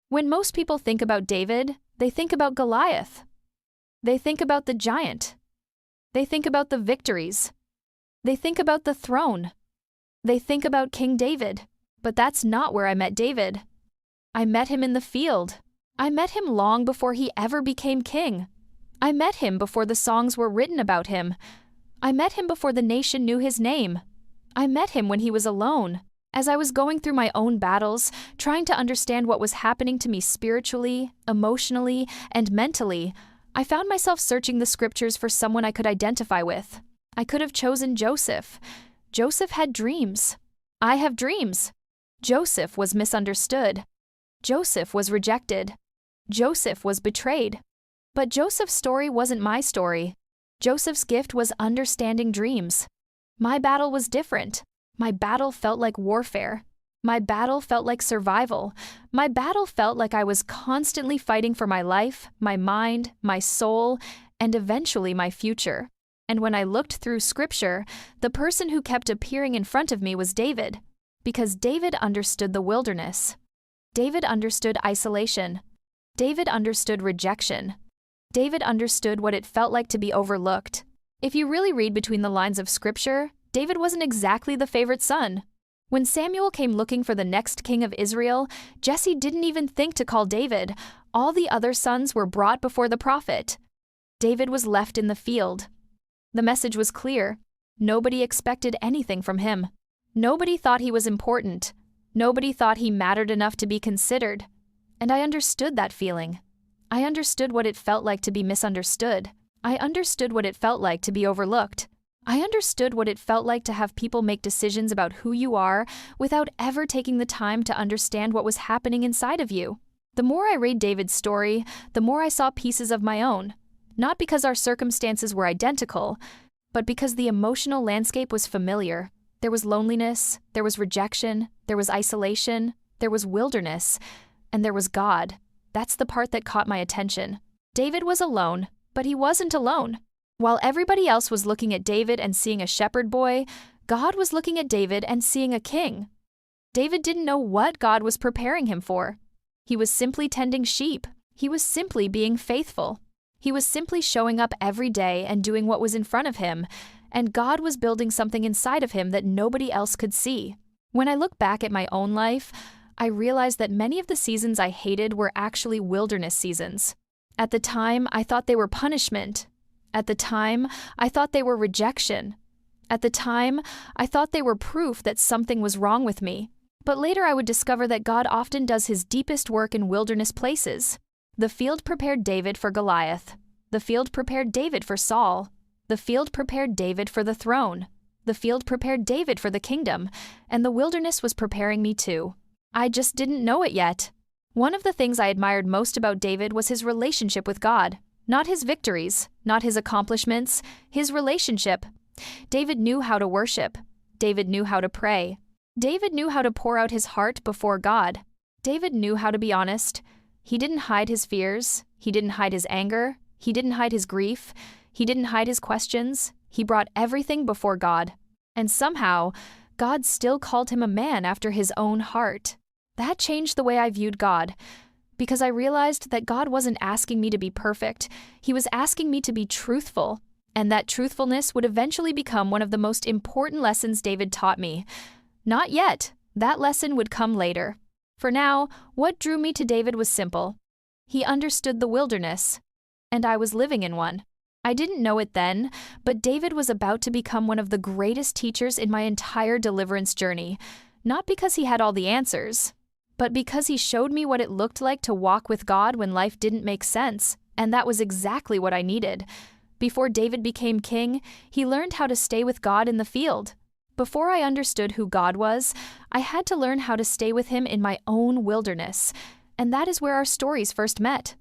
When most people think about David, they think about Goliath. They think about the giant. They think about the victories. They think about the throne. They think about King David. But that's not where I met David. I met him in the field. I met him long before he ever became king. I met him before the songs were written about him. I met him before the nation knew his name. I met him when he was alone. As I was going through my own battles, trying to understand what was happening to me spiritually, emotionally, and mentally, I found myself searching the scriptures for someone I could identify with. I could have chosen Joseph. Joseph had dreams. I have dreams. Joseph was misunderstood. Joseph was rejected. Joseph was betrayed. But Joseph's story wasn't my story. Joseph's gift was understanding dreams. My battle was different. My battle felt like warfare. My battle felt like survival. My battle felt like I was constantly fighting for my life, my mind, my soul, and eventually my future. And when I looked through scripture, the person who kept appearing in front of me was David, because David understood the wilderness. David understood isolation. David understood rejection. David understood what it felt like to be overlooked. If you really read between the lines of scripture, David wasn't exactly the favorite son. When Samuel came looking for the next king of Israel, Jesse didn't even think to call David. All the other sons were brought before the prophet. David was left in the field. The message was clear. Nobody expected anything from him. Nobody thought he was important. Nobody thought he mattered enough to be considered. And I understood that feeling. I understood what it felt like to be misunderstood. I understood what it felt like to be overlooked. I understood what it felt like to have people make decisions about who you are without ever taking the time to understand what was happening inside of you. The more I read David's story, the more I saw pieces of my own. Not because our circumstances were identical, but because the emotional landscape was familiar. There was loneliness, there was rejection, there was isolation, there was wilderness, and there was God. That's the part that caught my attention. David was alone, but he wasn't alone. While everybody else was looking at David and seeing a shepherd boy, God was looking at David and seeing a king. David didn't know what God was preparing him for. He was simply tending sheep. He was simply being faithful. He was simply showing up every day and doing what was in front of him, and God was building something inside of him that nobody else could see. When I look back at my own life, I realized that many of the seasons I hated were actually wilderness seasons. At the time, I thought they were punishment. At the time, I thought they were rejection. At the time, I thought they were proof that something was wrong with me. But later I would discover that God often does his deepest work in wilderness places. The field prepared David for Goliath. The field prepared David for Saul. The field prepared David for the throne. The field prepared David for the kingdom. And the wilderness was preparing me too. I just didn't know it yet. One of the things I admired most about David was his relationship with God. Not his victories, not his accomplishments, his relationship. David knew how to worship. David knew how to pray. David knew how to pour out his heart before God. David knew how to be honest. He didn't hide his fears. He didn't hide his anger. He didn't hide his grief. He didn't hide his questions. He brought everything before God. And somehow, God still called him a man after his own heart. That changed the way I viewed God, because I realized that God wasn't asking me to be perfect. He was asking me to be truthful, and that truthfulness would eventually become one of the most important lessons David taught me. Not yet. That lesson would come later. For now, what drew me to David was simple. He understood the wilderness, and I was living in one. I didn't know it then, but David was about to become one of the greatest teachers in my entire deliverance journey, not because he had all the answers, but because he showed me what it looked like to walk with God when life didn't make sense, and that was exactly what I needed. Before David became king, he learned how to stay with God in the field. Before I understood who God was, I had to learn how to stay with him in my own wilderness, and that is where our stories first met.